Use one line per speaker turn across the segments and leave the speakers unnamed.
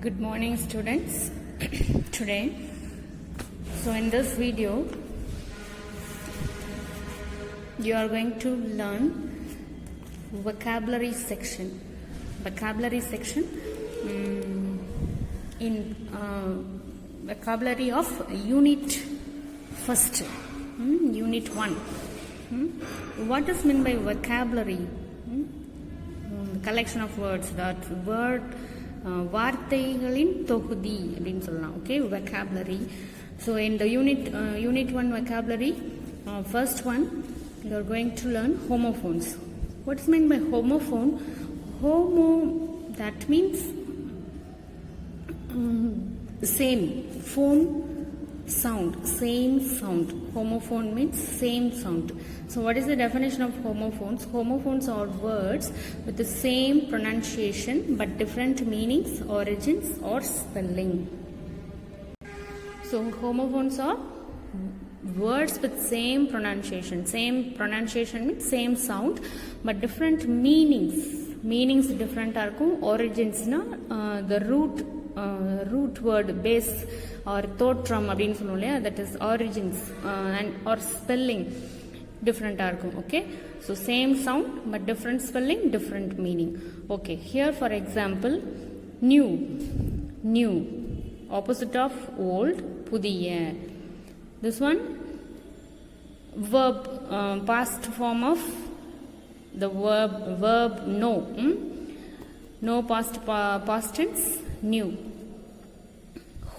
Good morning, students. Today, so in this video, you are going to learn vocabulary section. Vocabulary section in vocabulary of unit first, unit 1. What is meant by vocabulary? Collection of words, that word வார்த்தைகளின் தொகுதி அப்படின்னு சொல்லலாம். Okay, vocabulary. So in the unit 1 vocabulary, first one, you are going to learn homophones. What is meant by homophone? Homo, that means same. Phone, sound, same sound. Homophone means same sound. So what is the definition of homophones? Homophones are words with the same pronunciation but different meanings, origins or spelling. So homophones are words with same pronunciation. Same pronunciation means same sound but different meanings. Meanings different இருக்கும். Origins na the root word base or தோற்றம் அப்படின்னு சொல்லுவோம் இல்லையா, that is origins and or spelling different இருக்கும். Okay, so same sound but different spelling, different meaning. Okay, here for example, new opposite of old, புதிய. This one verb, past form of the verb know. No past tense, new.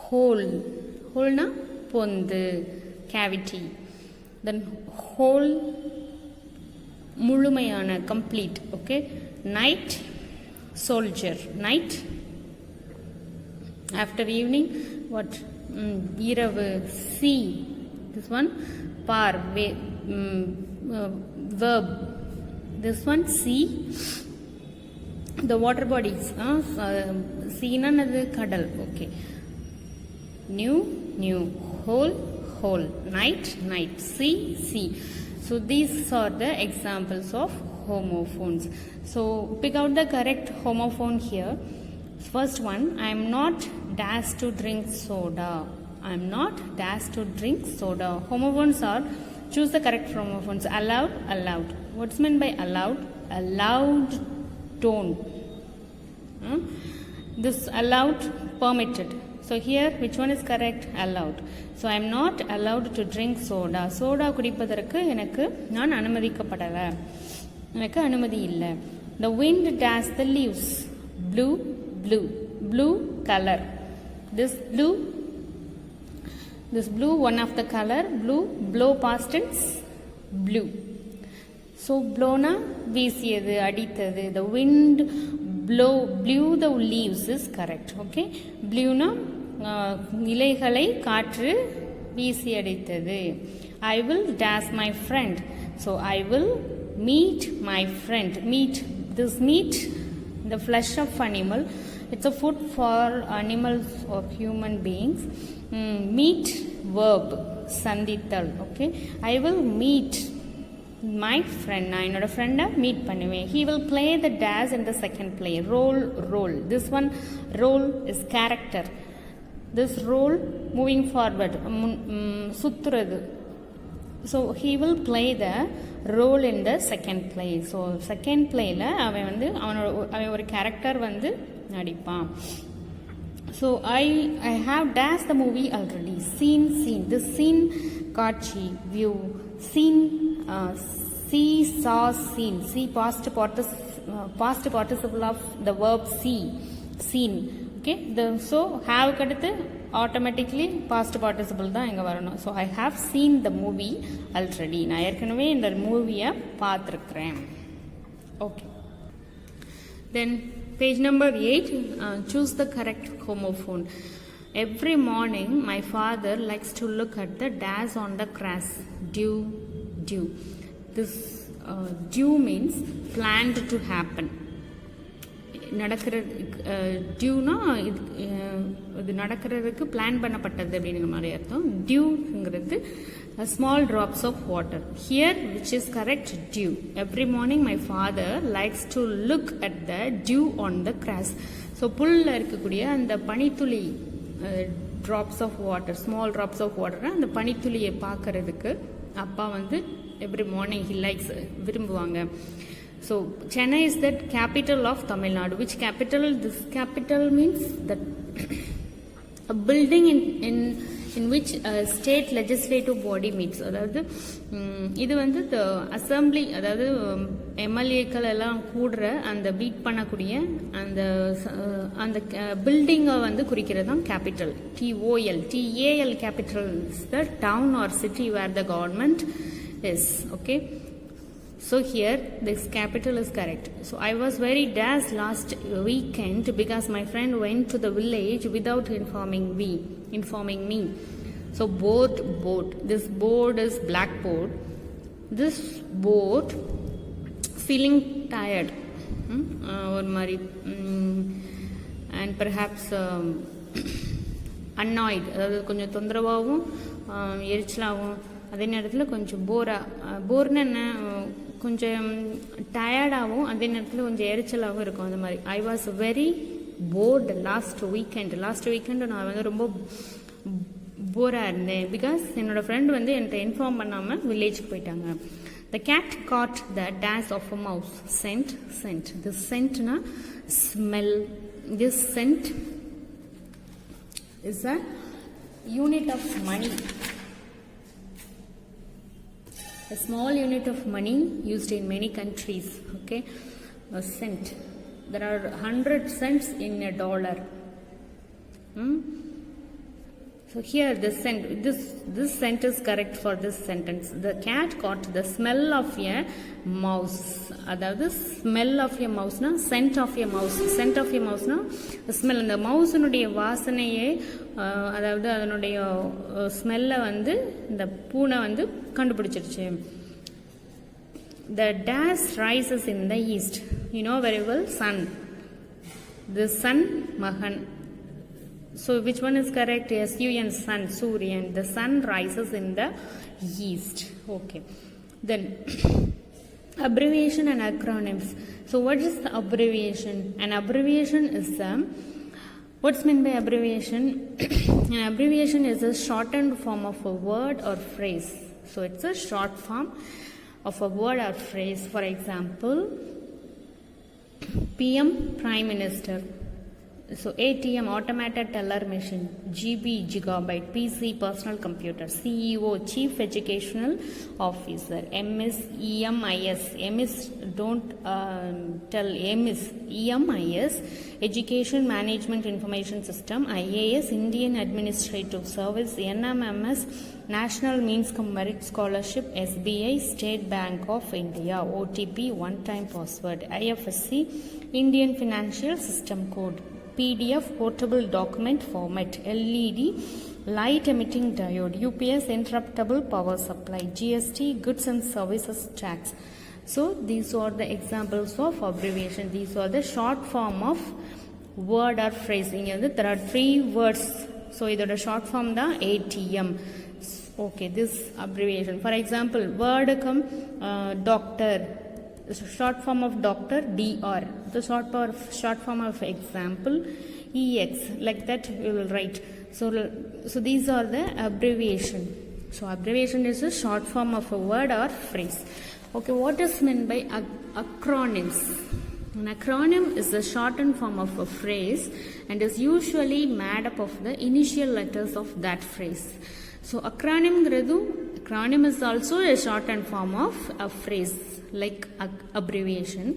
Hole na பொந்து, cavity. Then whole, முழுமையான, complete. Okay, night, soldier. Night, after evening, what? இரவு. Sea, this one par, verb. This one sea, the water bodies. Sea na அது கடல். Okay, new, whole, night, sea. So these are the examples of homophones. So pick out the correct homophone here. First one, I am not dashed to drink soda. I am not dashed to drink soda. Homophones are, choose the correct homophones. Allowed. What's meant by allowed? A loud tone. This allowed, permitted. So here, which one is correct? Allowed. So I am not allowed to drink soda. Soda குடிப்பதற்கு எனக்கு நான் அனுமதிக்கப்படல. எனக்கு அனுமதி இல்லை. The wind dashed the leaves. Blue color. This blue, one of the color. Blow past tense, blue. So blow na வீசியது, அடித்தது. The wind blew the leaves is correct. Okay, blew na இலைகளை காற்று வீசி அடித்தது. I will dash my friend. So I will meet my friend. Meet, the flesh of animal. It's a food for animals or human beings. Meet, verb, சந்தித்தல். Okay, I will meet my friend. நான் என்னோட ஃப்ரெண்டை meet பண்ணுவேன். He will play the dash in the second play. Role. This one, role is character. This role, moving forward, சுத்துறது. So he will play the role in the second play. So second playல அவன் ஒரு character நடிப்பான். So I have dashed the movie already. Scene. This scene, காட்சி, view. Scene, see, saw, seen. See, past participle of the verb see. Seen. Okay, so have kaduthu automatically past participle தான் இங்க வரணும். So I have seen the movie already. நான் ஏற்கனவே இந்த மூவியை பார்த்திருக்கிறேன். Okay, then page number 8, choose the correct homophone. Every morning my father likes to look at the dash on the grass. Due. This due means planned to happen. Tuna இது நடக்கிறதுக்கு plan பண்ணப்பட்டது அப்படிங்கிற மாதிரி அர்த்தம். டியூங்கிறது small drops of water. Here, which is correct? Dew. Every morning my father likes to look at the dew on the grass. So புல்லில் இருக்கக்கூடிய அந்த பனித்துளி drops of water, small drops of water, அந்த பனித்துளியை பார்க்கறதுக்கு அப்பா வந்து எவ்ரி மார்னிங் ஹி லைக்ஸ் விரும்புவாங்க. So Chennai is that capital of Tamil Nadu. Which capital? This capital means that a building in which a state legislative body meets. அதாவது இது வந்து assembly, அதாவது எம்எல்ஏக்கள் எல்லாம் கூடுற அந்த மீட் பண்ணக்கூடிய அந்த அந்த பில்டிங்கை வந்து குறிக்கிறது தான் capital. TAL capital is the town or city where the government is. Okay, so here this capital is correct. So I was very dazzled last weekend because my friend went to the village without informing me. So boat, this board is blackboard. This board feeling tired or mari and perhaps annoyed, அதாவது கொஞ்சம் தொந்தரவாகவும் எரிச்சலாகவும் அதே நேரத்தில் கொஞ்சம் போர்னு என்ன, கொஞ்சம் டயர்டாகவும் அதே நேரத்தில் கொஞ்சம் எரிச்சலாகவும் இருக்கும். அந்த மாதிரி I was very board last weekend நான் வந்து ரொம்ப போராக இருந்தேன். பிகாஸ் என்னோட ஃப்ரெண்ட் வந்து என்கிட்ட இன்ஃபார்ம் பண்ணாமல் வில்லேஜுக்கு போயிட்டாங்க. The cat caught the dash of a mouse. Scent. This scent na smell. This scent is a unit of money. A small unit of money used in many countries. Okay, a cent. There are 100 cents in a dollar. So here the scent. This scent is correct for this sentence. The cat caught the smell of a mouse. அதாவது smell of a mouse na scent of a mouse. Scent of a mouse na smell. அந்த மவுஸினுடைய வாசனையே, அதாவது அதனுடைய ஸ்மெல்லை வந்து இந்த பூனை வந்து கண்டுபிடிச்சிருச்சு. The dash rises in the east. You know very well, sun. The sun, Mahan. So which one is correct? SUN, sun, Suryan. The sun rises in the east. Okay. Then abbreviation and acronyms. So what is the abbreviation? An abbreviation is what's meant by abbreviation? An abbreviation is a shortened form of a word or phrase. So it's a short form of a word or phrase. For example, PM, Prime Minister. So ATM, automated teller machine. GB, gigabyte. PC, personal computer. CEO, Chief Educational Officer. MS, EMIS. MS, don't tell MS. EMIS, Education Management Information System. IAS, Indian Administrative Service. NMMS, National Means Cum Merit Scholarship. SBI, State Bank of India. OTP, one-time password. IFSC, Indian Financial System Code. PDF, portable document format. LED, light emitting diode. UPS, interruptible power supply. GST, goods and services tax. So these are the examples of abbreviation. These are the short form of word or phrase. There are 3 words. So either short form da ATM. Okay, this abbreviation. For example, word come doctor. Short form of doctor, DR. The short form of example, EX. Like that we will write. So these are the abbreviation. So abbreviation is a short form of a word or phrase. Okay, what is meant by acronyms? An acronym is a shortened form of a phrase and is usually made up of the initial letters of that phrase. So acronym is also a shortened form of a phrase like abbreviation,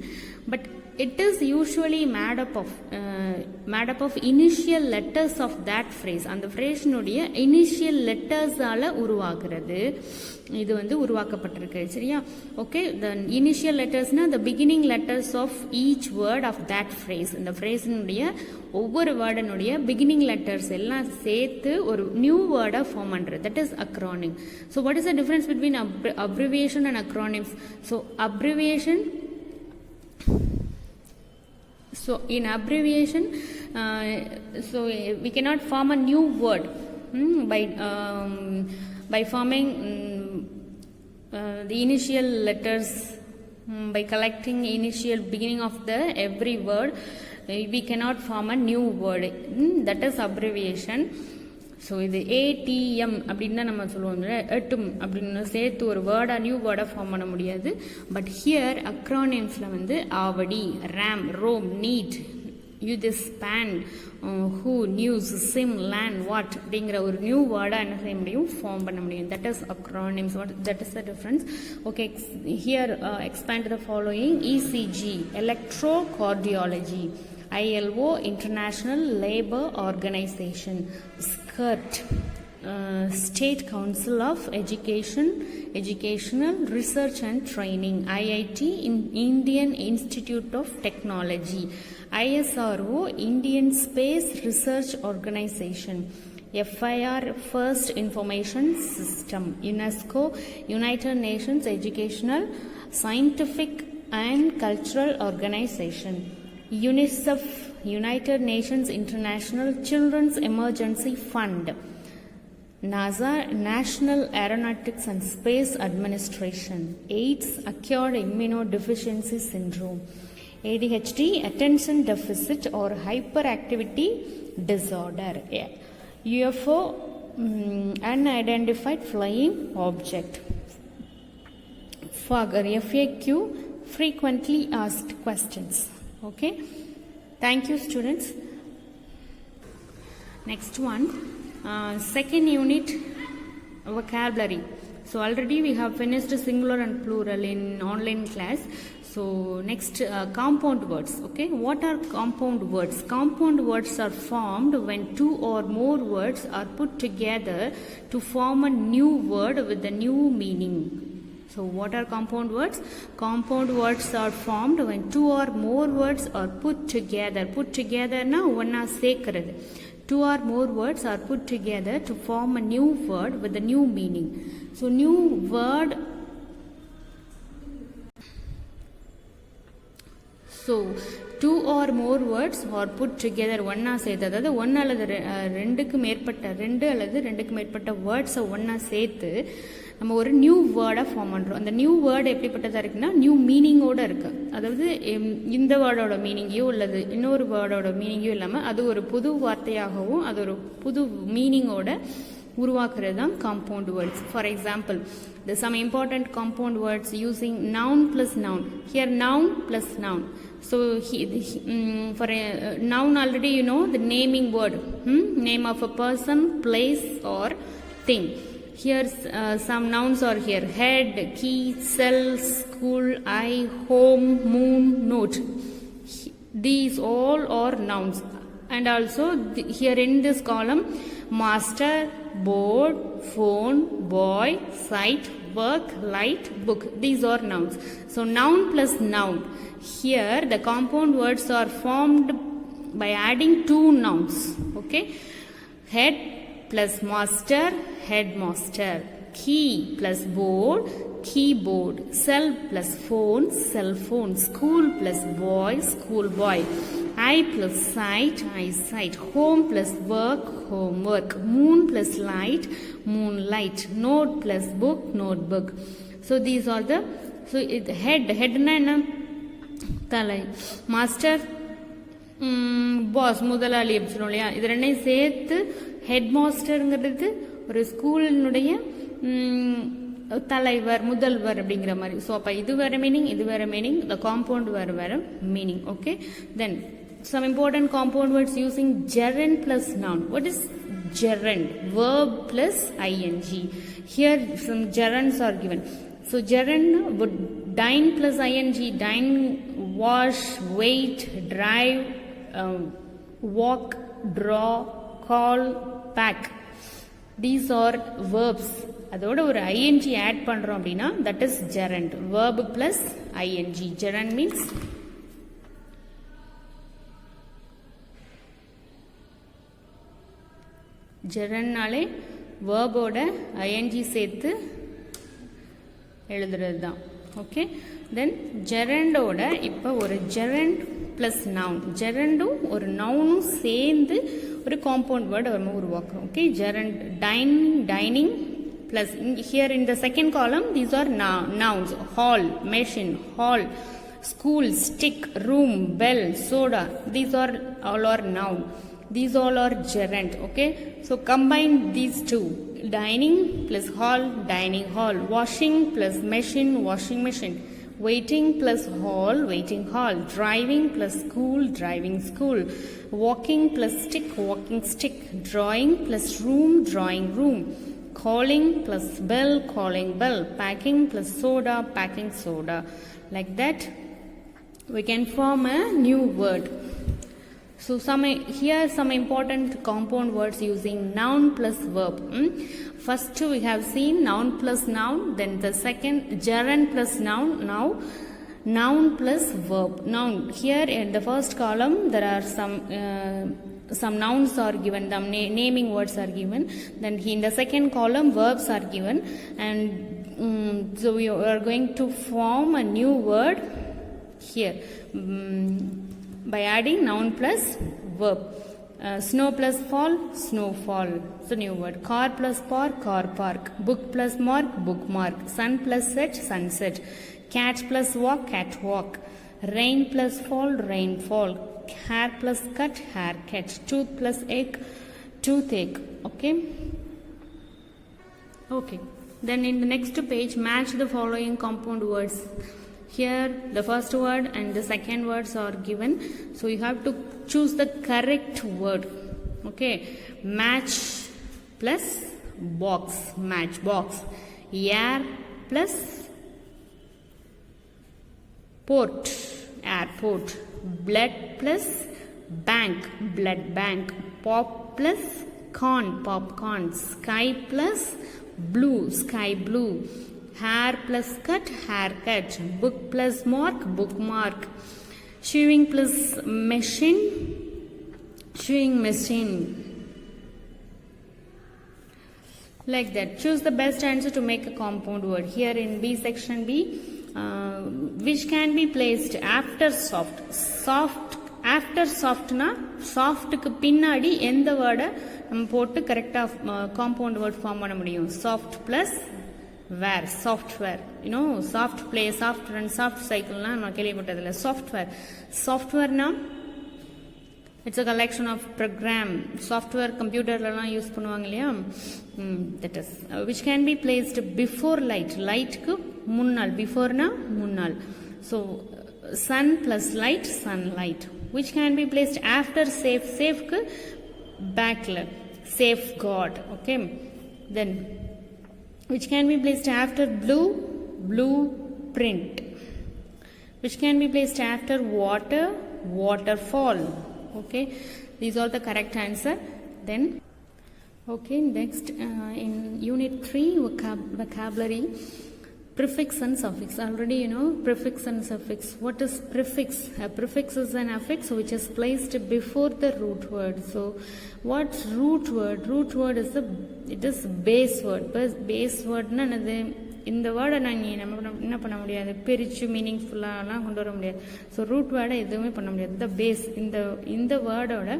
but it is usually made up of initial letters of that phrase. அந்த phrase உடைய initial letters ஆல உருவாகிறது. இது வந்து உருவாக்கப்பட்டிருக்கு. சரியா? Okay, the initial letters na the beginning letters of each word of that phrase. இந்த phrase உடைய ஒவ்வொரு வேர்டனுடைய beginning letters எல்லாம் சேர்த்து ஒரு new word form பண்றது. That is acronym. So what is the difference between abbreviation and acronyms? So abbreviation, so in abbreviation, so we cannot form a new word by forming the initial letters, by collecting initial beginning of the every word. we cannot form a new word. That is abbreviation. So இது ATM அப்படின்னு தான் நம்ம சொல்லுவோம், எட்டும் அப்படின்னு சேர்த்து ஒரு வேர்டாக new வேர்டாக form பண்ண முடியாது. பட் ஹியர் அக்ரானிம்ஸில் வந்து ஆவடி, ரேம், ரோம், நீட், யூதிஸ், பேன், ஹூ, நியூஸ், சிம், லேண்ட், வாட் அப்படிங்கிற ஒரு நியூ வேர்டாக என்ன செய்ய முடியும், ஃபார்ம் பண்ண முடியும். That is acronyms. That is the difference. Okay, here expand the following. ECG, electrocardiology. ILO, International Labour Organization. SCIRT, State Council of Education, Educational Research and Training. IIT, Indian Institute of Technology. ISRO, Indian Space Research Organization. FIR, First Information System. UNESCO, United Nations Educational, Scientific and Cultural Organization. UNICEF, United Nations International Children's Emergency Fund. NASA, National Aeronautics and Space Administration. AIDS, Acquired Immunodeficiency Syndrome. ADHD, Attention Deficit or Hyperactivity Disorder. UFO, Unidentified Flying Object. FAQ, Frequently Asked Questions. Okay, thank you students. Next one, second unit, vocabulary. So already we have finished singular and plural in online class. So next, compound words. Okay, what are compound words? Compound words are formed when two or more words are put together to form a new word with a new meaning. So what are compound words? Compound words are formed when two or more words are put together. Put together na onna sekiradhu. Two or more words are put together to form a new word with a new meaning. So new word. So two or more words are put together. ஒன்னா சேர்த்து, அதாவது ஒன்று அல்லது ரெண்டுக்கு மேற்பட்ட வேர்ட்ஸை ஒன்னா சேர்த்து நம்ம ஒரு நியூ வேர்டை ஃபார்ம் பண்ணுறோம். அந்த நியூ வேர்டு எப்படிப்பட்டதாக இருக்குன்னா நியூ மீனிங்கோடு இருக்குது. அதாவது இந்த வேர்டோட மீனிங்கையோ அல்லது இன்னொரு வேர்டோட மீனிங்கோ இல்லாமல் அது ஒரு புது வார்த்தையாகவும் அது ஒரு புது மீனிங்கோட உருவாக்குறது தான் compound words. For example, some important compound words using noun plus noun. Here noun plus noun. So for a noun already you know the naming word, name of a person, place or thing. Here some nouns are here: head, key, cell, school, eye, home, moon, note. These all are nouns. And also here in this column, master, board, phone, boy, sight, work, light, book. These are nouns. So noun plus noun. Here the compound words are formed by adding two nouns. Okay, head plus master, headmaster. Key plus board, keyboard. Cell plus phone, cell phone. School plus boy, school boy. Eye plus sight, eyesight. Home plus work, homework. Moon plus light, moonlight. Note plus book, notebook. So these are the, so head na தலை, master, pass, முதலாளி அப்படி சொல்லுவோம் இல்லையா, இது ரெண்டையும் சேர்த்து head மாஸ்டருங்கிறது ஒரு ஸ்கூலினுடைய தலைவர், முதல்வர் அப்படிங்கிற மாதிரி. ஸோ அப்போ இது வேற மீனிங், இது வேற மீனிங், த காம்பவுண்ட் வேற meaning. Okay, then some important compound words using gerund plus noun. What is gerund? Verb plus ing. Here some gerunds are given. So gerund would dine plus ing, dine, wash, wait, drive, walk, draw, call, pack. These are verbs. அதோட ஒரு ing add பண்றோம் அப்படின்னா that is gerund. Verb plus ing. Gerund means ஜெரன்னாலே வேர்போட ING சேர்த்து எழுதுறது தான். Okay, தென் ஜெரண்டோட இப்போ ஒரு ஜெரண்ட் ப்ளஸ் நவுன், ஜெரண்டும் ஒரு நவுனும் சேர்ந்து ஒரு காம்பவுண்ட் வேர்டு நம்ம உருவாக்குறோம். Okay, gerund, dining, dining plus here in the second column these are nouns. Hall, machine, hall, school, stick, room, bell, soda. These are all are noun. These all are gerund. Okay, so combine these two. Dining plus hall, dining hall. Washing plus machine, washing machine. Waiting plus hall, waiting hall. Driving plus school, driving school. Walking plus stick, walking stick. Drawing plus room, drawing room. Calling plus bell, calling bell. Packing plus soda, packing soda. Like that, we can form a new word. So here are some important compound words using noun plus verb. First we have seen noun plus noun, then the second gerund plus noun, now noun plus verb. Noun, here in the first column there are some nouns are given, the naming words are given. Then in the second column verbs are given, and so we are going to form a new word here by adding noun plus verb. Snow plus fall, snowfall. So new word. Car plus park, car park. Book plus mark, bookmark. Sun plus set, sunset. Cat plus walk, cat walk. Rain plus fall, rainfall. Hair plus cut, haircut. Tooth plus egg, toothache. Okay. Okay. Then in the next page, match the following compound words. Here the first word and the second words are given, so you have to choose the correct word. Okay, match plus box, match box. Air plus port, airport. Blood plus bank, blood bank. Pop plus corn, popcorn. Sky plus blue, sky blue. Hair plus cut, haircut. Book plus mark, bookmark. Sewing plus machine, sewing machine. Like that. Choose the best answer to make a compound word. Here in B section B, which can be placed after soft. Soft, after soft na, soft ku pinnadi endha word நம்ம போட்டு கரெக்டா compound word form பண்ண முடியும். Soft plus where, software, you know, soft play, soft run, soft cycle na நான் கேள்விப்பட்டதில்லை. Software, software na it's a collection of program. Software computerலாம் use பண்ணுவாங்க இல்லையா, that is which can be placed before light. Lightக்கு முன்னால், before na முன்னால். So sun plus light, sunlight. Which can be placed after safe. Safeக்கு backல, safeguard. Okay, then which can be placed after blue, blueprint. Which can be placed after water, waterfall. Okay, these are the correct answer. Then okay, next in unit 3 vocabulary, prefix and suffix. Already you know prefix and suffix. What is prefix? A prefix is an affix which is placed before the root word. So what's root word? Root word is it is base word. Base word na enadhu, இந்த வேர்டை நாங்கள் நம்ம என்ன பண்ண முடியாது, பிரித்து மீனிங்ஃபுல்லாலாம் கொண்டு வர முடியாது. ஸோ ரூட் வேர்டை எதுவுமே பண்ண முடியாது. த பேஸ், இந்த வேர்டோட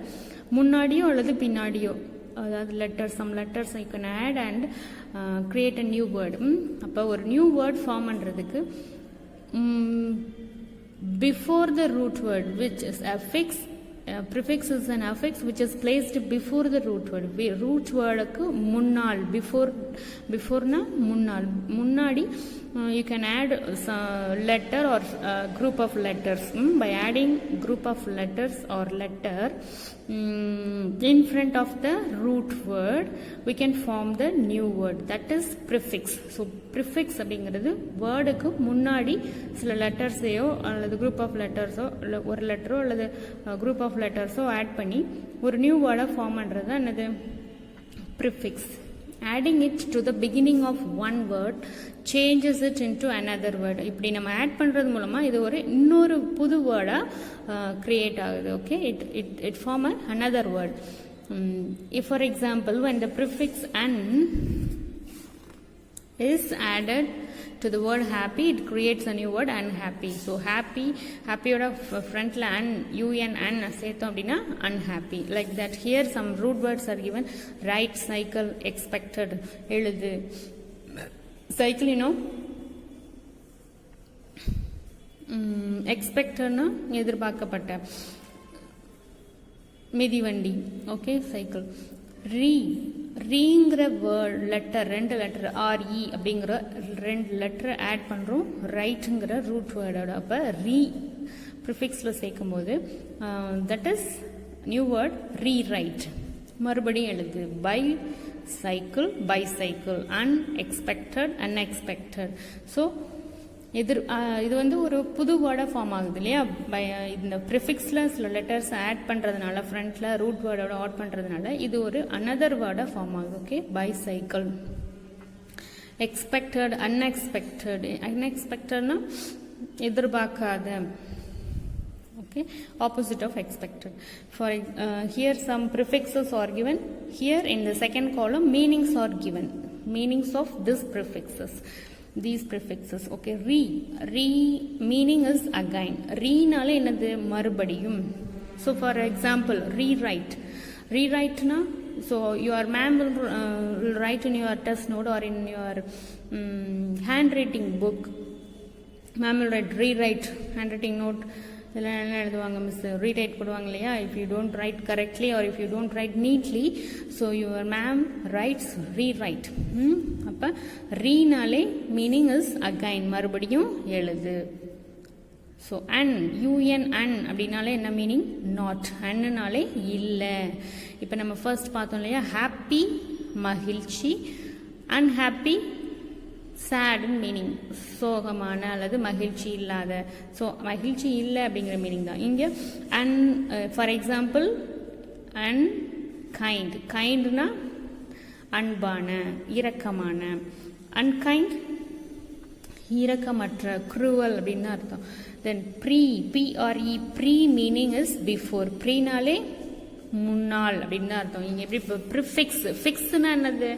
முன்னாடியோ அல்லது பின்னாடியோ, அதாவது letters, some letters you can add and create a new word. அப்போ ஒரு நியூ வேர்ட் ஃபார்ம் பண்ணுறதுக்கு before the root word which is affix. Prefix is an affix which is placed before the root word. Root word ku munnal, before na munnal, munnadi you can add letter or group of letters. By adding group of letters or letter in front of the root word, we can form the new word, that is prefix. So prefix அப்படிங்கிறது வேர்டுக்கு முன்னாடி சில லெட்டர்ஸையோ அல்லது group of லெட்டர்ஸோ இல்லை ஒரு லெட்டரோ அல்லது group of லெட்டர்ஸோ add பண்ணி ஒரு நியூ வேர்டை ஃபார்ம் பண்ணுறது தான் என்னது, prefix. Adding it to the beginning of one word changes it into another word. இப்படி நம்ம ஆட் பண்ணுறது மூலமாக இது ஒரு இன்னொரு புது வேர்டாக க்ரியேட் ஆகுது. Okay, it form another word. If for example when the prefix an is added to the word happy, it creates a new word, unhappy. So happy, happy-ஓட frontல un சேர்த்தோம் அப்படின்னா unhappy. Like that. Here some root words are given. Write, cycle, expected, எழுது. Cycle, you know, எக்ஸ்பெக்டட்னா எதிர்பார்க்கப்பட்ட, மிதிவண்டி. Okay, cycle. ரீங்கிற word letter, 2 letter RE அப்படிங்கிற 2 letter add பண்ணுறோம் ரைட்டுங்கிற root வேர்டோட. அப்போ ப்ரிஃபிக்ஸில் சேர்க்கும் போது that is new word rewrite. மறுபடியும் எழுது. Bi cycle, bicycle. Unexpected, unexpected. So இது வந்து ஒரு புது வேர்டாக ஃபார்ம் ஆகுது இல்லையா? இந்த ப்ரிஃபிக்ஸில் சில லெட்டர்ஸ் ஆட் பண்ணுறதுனால, ஃப்ரண்ட்டில் ரூட் வேர்டோட ஆட் பண்ணுறதுனால இது ஒரு அனதர் வேர்டாக ஃபார்ம் ஆகுது. Okay, bicycle. Expected, unexpected. அன்எக்ஸ்பெக்டட்னா எதிர்பார்க்காத. Okay, opposite of expected. For here some prefixes are given. Here in the second column meanings are given. Meanings of this prefixes. These prefixes. Okay, re meaning is again. Re nale enadhu marubadiyum. So for example, rewrite na, so your ma'am will write in your test note or in your handwriting book. Ma'am will rewrite handwriting note. இதில் என்ன எழுதுவாங்க miss? Rewrite போடுவாங்க இல்லையா? If you don't write correctly or if you don't write neatly, so your ma'am writes rewrite. அப்போ ரீனாலே meaning is again, மறுபடியும் எழுது. So UN அப்படின்னாலே என்ன மீனிங்? நாட். அன்னுனாலே இல்லை. இப்போ நம்ம ஃபர்ஸ்ட் பார்த்தோம் இல்லையா? ஹாப்பி மகிழ்ச்சி, அன்ஹாப்பி சேடுன்னு மீனிங், சோகமான அல்லது மகிழ்ச்சி இல்லாத. ஸோ மகிழ்ச்சி இல்லை அப்படிங்கிற மீனிங் தான் இங்கே. For example unkind. கைண்ட்னா அன்பான, இரக்கமான. அன்கைண்ட் இரக்கமற்ற, குரூவல் அப்படின்னு அர்த்தம். Then PRE pre meaning is before. ப்ரீனாலே முன்னாள் அப்படின்னு அர்த்தம். இங்கே எப்படி? இப்போ ஃபிக்ஸ்னா என்னது?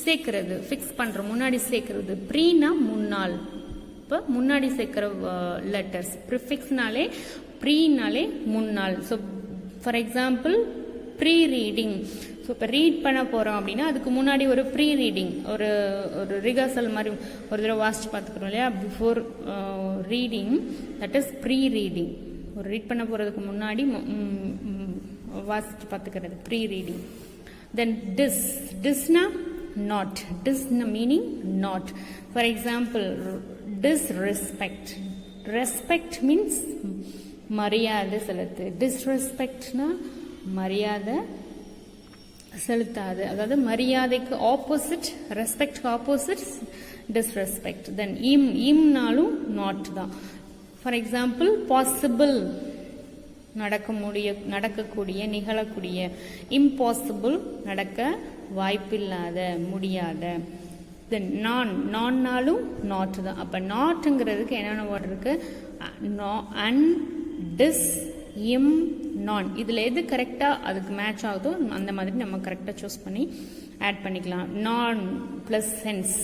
சேர்க்கிறது, ஃபிக்ஸ் பண்ணுறோம், முன்னாடி சேர்க்கறது. ப்ரீனா முன்னாள், இப்போ முன்னாடி சேர்க்குற லெட்டர்ஸ். ப்ரிஃபிக்ஸ்னாலே ப்ரீனாலே முன்னாள். So for example pre reading. So இப்போ ரீட் பண்ண போகிறோம் அப்படின்னா அதுக்கு முன்னாடி ஒரு ப்ரீ ரீடிங், ஒரு ரிஹர்சல் மாதிரி ஒரு தடவை வாசித்து பார்த்துக்கிறோம் இல்லையா? Before reading, that is pre reading. ஒரு ரீட் பண்ண போகிறதுக்கு முன்னாடி வாசித்து பார்த்துக்கிறது, ப்ரீ ரீடிங். தென் டிஸ்னா not. Dis meaning not. For example, disrespect. Respect means மரியாதை செலுத்து. டிஸ்ரெஸ்பெக்ட்னா மரியாதை செலுத்தாது. அதாவது மரியாதைக்கு ஆப்போசிட், ரெஸ்பெக்ட்க்கு ஆப்போசிட் டிஸ்ரெஸ்பெக்ட். தென் இம்னாலும் நாட் தான். ஃபார் எக்ஸாம்பிள் பாசிபிள், நடக்கக்கூடிய, நிகழக்கூடிய. இம்பாசிபிள் நடக்க வாய்ப்பில்லாத, முடியாத. தென் நான்னாலும் நாட் தான். அப்போ நாட்டுங்கிறதுக்கு என்னென்ன வேர்ட் இருக்கு? அன், டிஸ், இம், நான். இதில் எது கரெக்டாக அதுக்கு மேட்ச் ஆகுதோ அந்த மாதிரி நம்ம கரெக்டாக சூஸ் பண்ணி ஆட் பண்ணிக்கலாம். நான் ப்ளஸ் சென்ஸ்,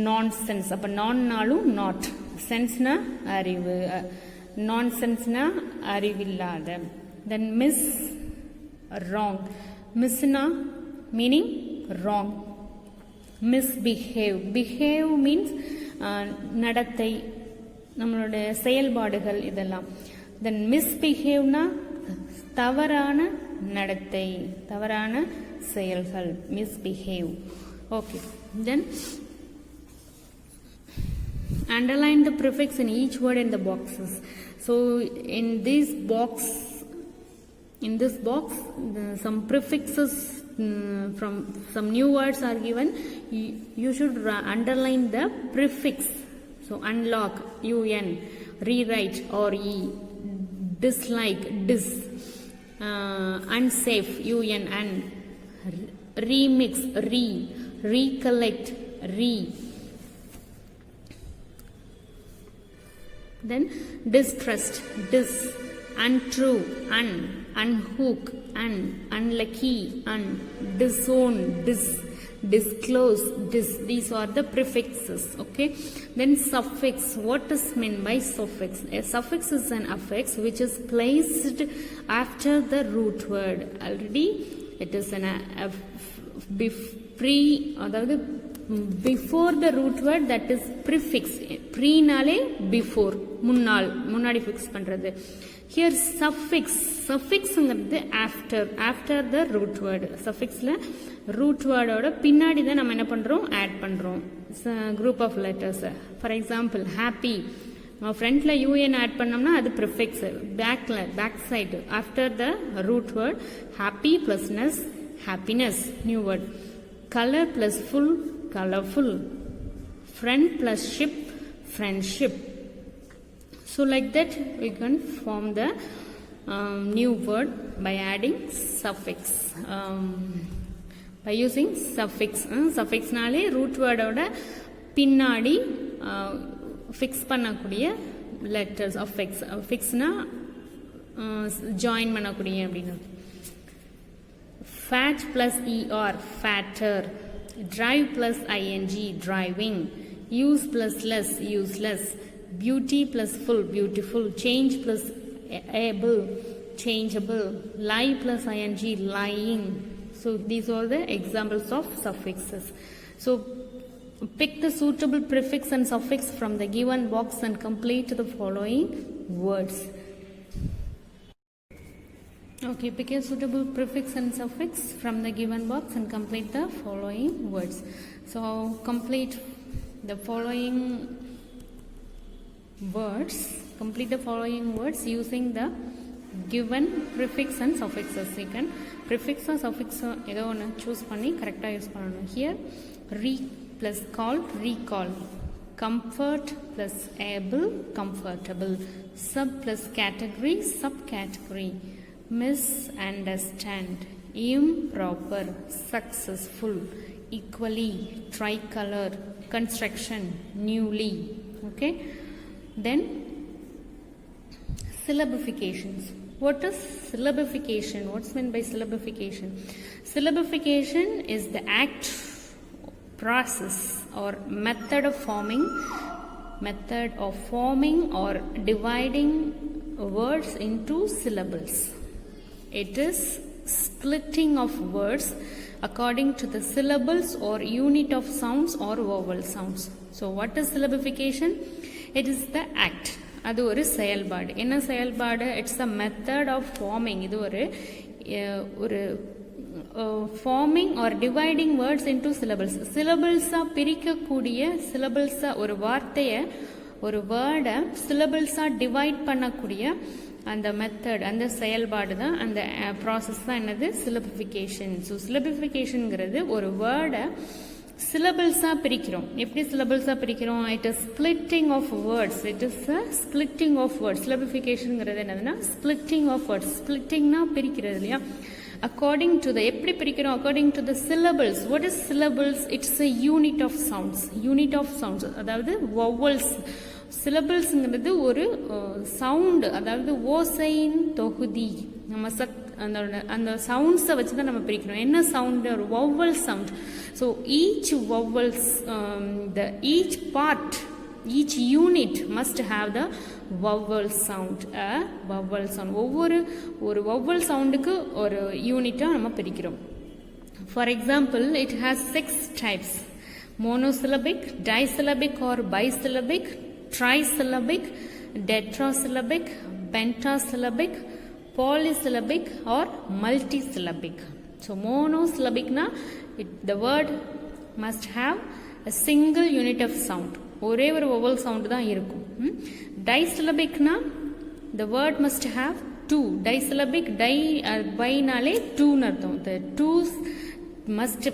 நான் சென்ஸ். அப்போ நான்னாலும் நாட். சென்ஸ்னா அறிவு, நான் சென்ஸ்னா அறிவில்லாத. Then mis, wrong. மிஸ்னா meaning wrong. Misbehave. Behave means நடத்தை, நம்மளுடைய செயல்பாடுகள் இதெல்லாம். தென் மிஸ்பிஹேவ்னா தவறான நடத்தை, தவறான செயல்கள். Misbehave. Okay. Then underline the prefix in each word in the boxes. So in this box, some prefixes from some new words are given. You should underline the prefix. So unlock, UN. Rewrite, RE. Dislike, dis. Unsafe, UN, un. Remix, re. Recollect, re. Then distrust, dis. Untrue, un. Unhook, un. Unlucky, un. Disown, dis. Disclose, dis. These are the prefixes. Okay. Then suffix. What is meant by suffix? A suffix is an affix which is placed after the root word. Already it is an before the root word, that is prefix. Pre nale before, முன்னாடி fix பண்றது. Here சஃபிக்ஸ்ங்கிறது after the root word. சஃபிக்ஸ்ல root வேர்டோட பின்னாடி தான் நம்ம என்ன பண்றோம், ஆட் பண்றோம் group of letters. For example happy, நம்ம ஃப்ரண்ட்ல யூஎன் ஆட் பண்ணோம்னா அது prefix. Back side after the root word happy plus ness, happiness, new word. Colour plus ful, colorful. Friend plus ship, friendship. So like that we can form the new word by adding suffix, by using suffix. Suffix நாலே root word ஓட பின்னாடி fix பண்ணக்கூடிய letters of fix. Fixனா join பண்ணக்கூடிய அப்படின்னா. Fat plus er, fatter. Drive plus ing, driving. Use plus less, useless. Beauty plus full, beautiful. Change plus able, changeable. Lie plus ing, lying. So these are the examples of suffixes. So pick the suitable prefix and suffix from the given box and complete the following words. Okay, pick a suitable prefix and suffix from the given box and complete the following words. So complete the following words. Complete the following words using the given prefix and suffixes. You can prefix or suffix edo one choose panni correct use pananum. Here re plus call, recall. Comfort plus able, comfortable. Sub plus category, subcategory. Misunderstand, improper, successful, equally, tricolor, construction, newly. Okay, then syllabifications. What is syllabification? What's meant by syllabification? Syllabification is the act, process or method of forming or dividing words into syllables. It is splitting of words according to the syllables or unit of sounds or vowel sounds. So what is syllabification? It is the act. அது ஒரு செயல்பாடு. என்ன செயல்பாடு? It's a method of forming. இது ஒரு forming or dividing words into syllables. syllablesஆ பிரிக்கக்கூடிய syllablesஆ ஒரு வார்த்தையை ஒரு வேர்டை syllablesஆ டிவைட் பண்ணக்கூடிய அந்த மெத்தட், அந்த செயல்பாடு தான், அந்த ப்ராசஸ் தான் என்னது, சிலபிஃபிகேஷன். ஸோ சிலபிஃபிகேஷனுங்கிறது ஒரு வேர்டை சிலபிள்ஸாக பிரிக்கிறோம். எப்படி சிலபிள்ஸாக பிரிக்கிறோம்? It is splitting of words. It is a splitting of words. சிலபிஃபிகேஷனுங்கிறது என்னதுன்னா ஸ்பிளிட்டிங் ஆஃப் வேர்ட்ஸ். ஸ்பிளிட்டிங்னா பிரிக்கிறது இல்லையா? அக்கார்டிங் டு த எப்படி பிரிக்கிறோம்? According to the syllables. What is syllables? It's a unit of sounds. Unit of sounds அதாவது vowels. சிலபிள்ஸுங்கிறது ஒரு sound, அதாவது ஓசையின் தொகுதி. நம்ம அந்த சவுண்ட்ஸை வச்சு தான் நம்ம பிரிக்கிறோம். என்ன சவுண்டு? ஒரு vowel sound. So each vowels, each part, each unit must have the vowel sound, a vowel sound. ஒரு vowel soundக்கு ஒரு யூனிட்டா நம்ம பிரிக்கிறோம். For example, it has 6 types: monosyllabic, disyllabic or bisyllabic, trisyllabic, tetrasyllabic, pentasyllabic, polysyllabic or multisyllabic. So monosyllabic na the word must have a single unit of sound. ஒரே ஒரு vowel sound தான் இருக்கும். Disyllabicனா the word must have 2. Disyllabic, by-நாலே 2ன்னு அர்த்தம். The 2s must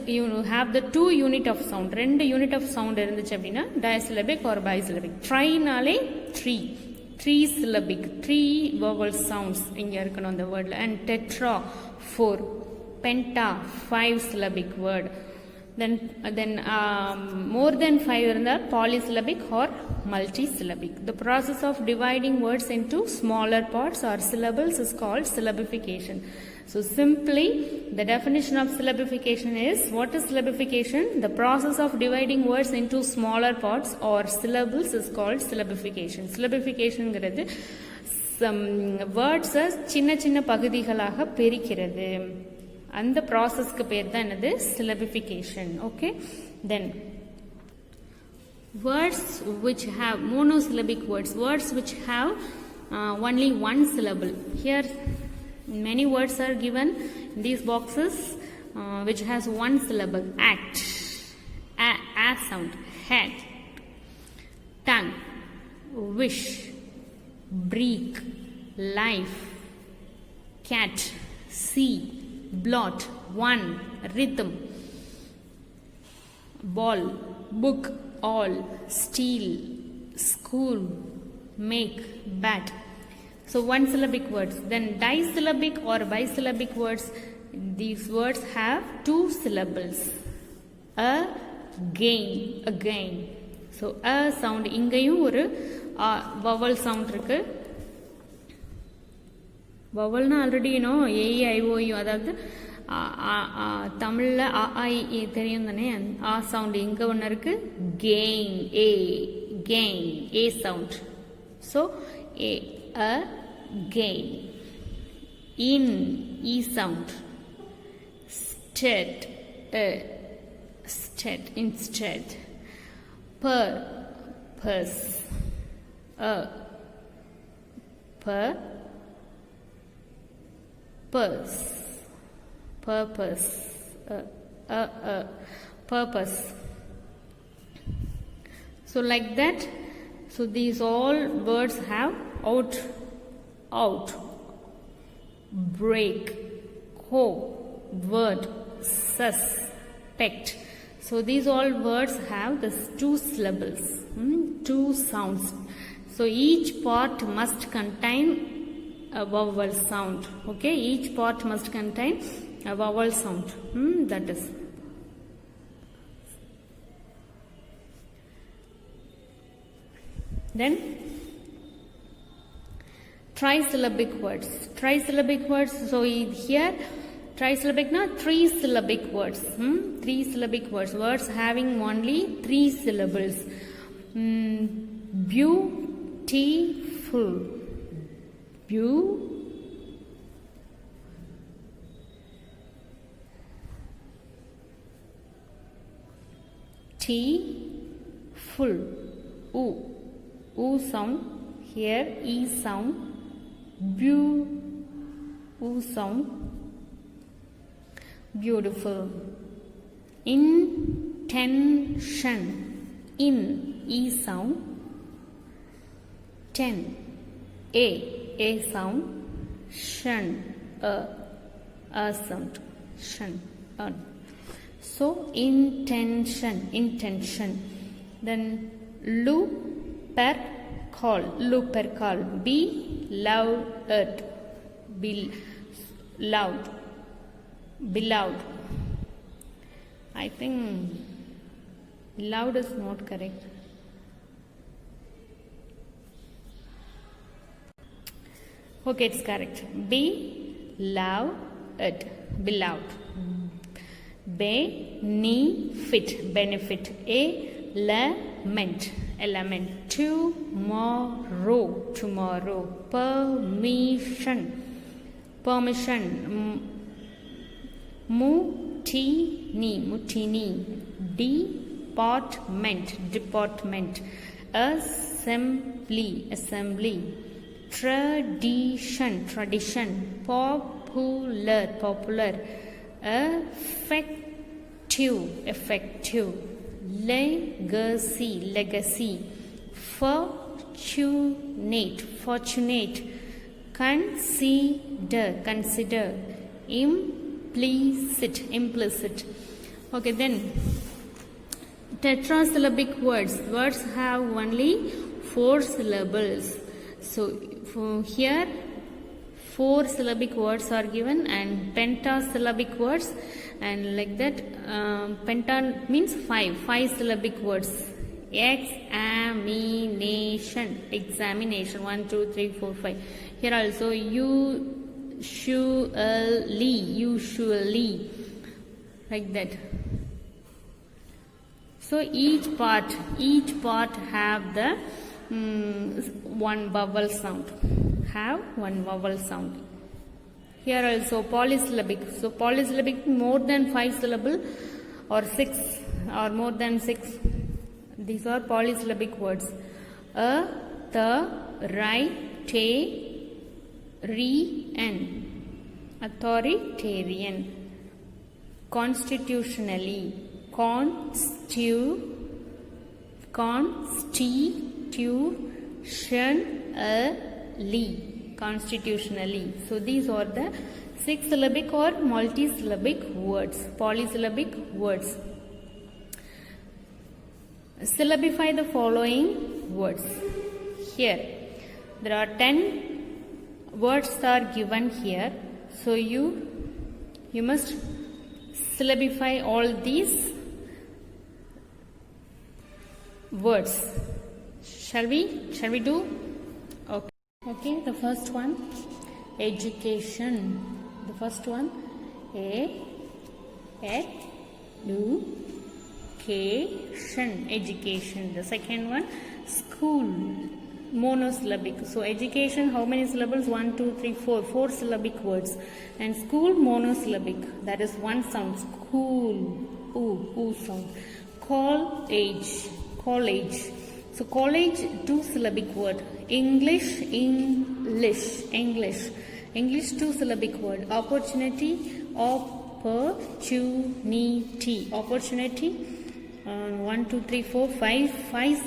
have the 2 unit of sound. 2 unit of sound இருந்துச்சு அப்படின்னா disyllabic or bisyllabic. Tri-நாலே 3 syllabic, 3 vowel sounds இங்க இருக்கணும் அந்த வேர்ட்ல. And tetra 4, penta 5 syllabic word. Then more than 5 இருந்தால் polysyllabic or multisyllabic. The process of dividing words into smaller parts or syllables is called syllabification. So simply the definition of syllabification is, what is syllabification? The process of dividing words into smaller parts or syllables is called syllabification. Syllabification ங்கிறது வேர்ட்ஸை சின்ன சின்ன பகுதிகளாக பிரிக்கிறது. அந்த ப்ராசஸ்க்கு பேர் தான் என்னது, syllabification. Okay, then Words which have monosyllabic words, words which have only one syllable. Here many words are given in these boxes which has one syllable. Act, a sound. Head, tongue, wish, break, life, cat, see, blot, one, rhythm, ball, book, all, steal, school, make, bat. So one syllabic words. Then disyllabic or bisyllabic words, these words have two syllables. Again, again. So a sound, இங்கேயும் ஒரு vowel sound இருக்கு. vowelனா already AEIOU, அதாவது தமிழில் AIE தெரியும் தானே, ஆ sound இங்கே ஒன்று இருக்கு. கெயின், கெயின், ஏ சவுண்ட். So gain. இன், இ sound. Stead, stead, instead. Pur, purse. Pur, purse, purpose, purpose. So like that. So these all words have out, out, break, co, word, suspect. So these all words have the two syllables, two sounds. So each part must contain a vowel sound. Okay, each part must contain a vowel sound. That is. Then trisyllabic words. Trisyllabic words. So here trisyllabic na three syllabic words. Three syllabic words. Words having only three syllables. Beautiful. Beautiful. U sound. Here E sound. U sound. Beautiful. Intention. In, E sound. Ten. A sound. Shun, a sound. Shun, so intention, intention. Then lupercal, lupercal. Be loud, be loud, be loud. I think loud is not correct. Okay, it's correct. Be loud, be loud. Benefit, benefit. Element, element. Tomorrow, tomorrow. Permission, permission. Mutiny, mutiny. Department, department. Assembly, assembly. Tradition, tradition. Popular, popular. Effective, effective. Legacy, legacy. Fortunate, fortunate. Consider, consider. Implicit, implicit. Okay, then tetrasyllabic words. Words have only 4 syllables. So here 4 syllabic words are given and pentasyllabic words, and like that penta means 5 syllabic words. Examination, examination. 1 2 3 4 5. Here also usually, usually, like that. So each part have the one vowel sound. Have one vowel sound. Here also polysyllabic. So polysyllabic more than 5 syllable or 6 or more than 6. These are polysyllabic words. A, the, rai, te, re, an. Authoritarian. Constitutionally. Constitutionally. Constitutionally. So these are the 6 syllabic or multi-syllabic words, polysyllabic words. Syllabify the following words. Here there are 10 words are given here, so you must syllabify all these words. Shall we do? Okay, the first one, education. The first one, education. The second one, school, monosyllabic. So education, how many syllables? 1, 2, 3, 4 syllabic words. And school, monosyllabic, that is one sound. School, oo sound. College. So college, 2 syllabic word. English, 2 syllabic word. Opportunity, opportunity. 1, 2, 3, 4, 5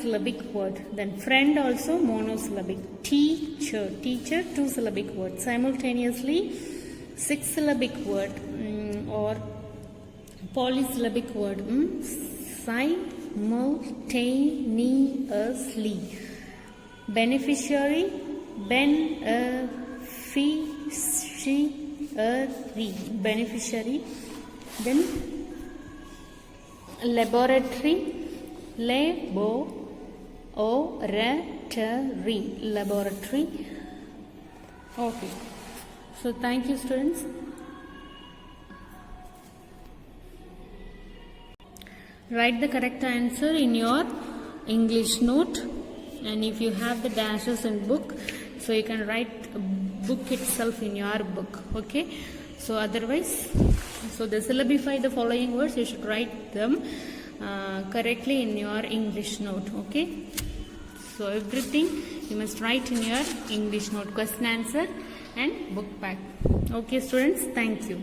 syllabic word. Then friend also monosyllabic. Teacher, 2 syllabic word. Simultaneously 6 syllabic word or polysyllabic word. Simultaneously. Beneficiary, beneficiary. Then laboratory, laboratory. Okay, so thank you, students. Write the correct answer in your English note, and if you have the dashes in book, so you can write book itself in your book. Okay, so otherwise, so the syllabify the following words, you should write them correctly in your English note. Okay, so everything you must write in your English note, question answer and book back. Okay, students, thank you.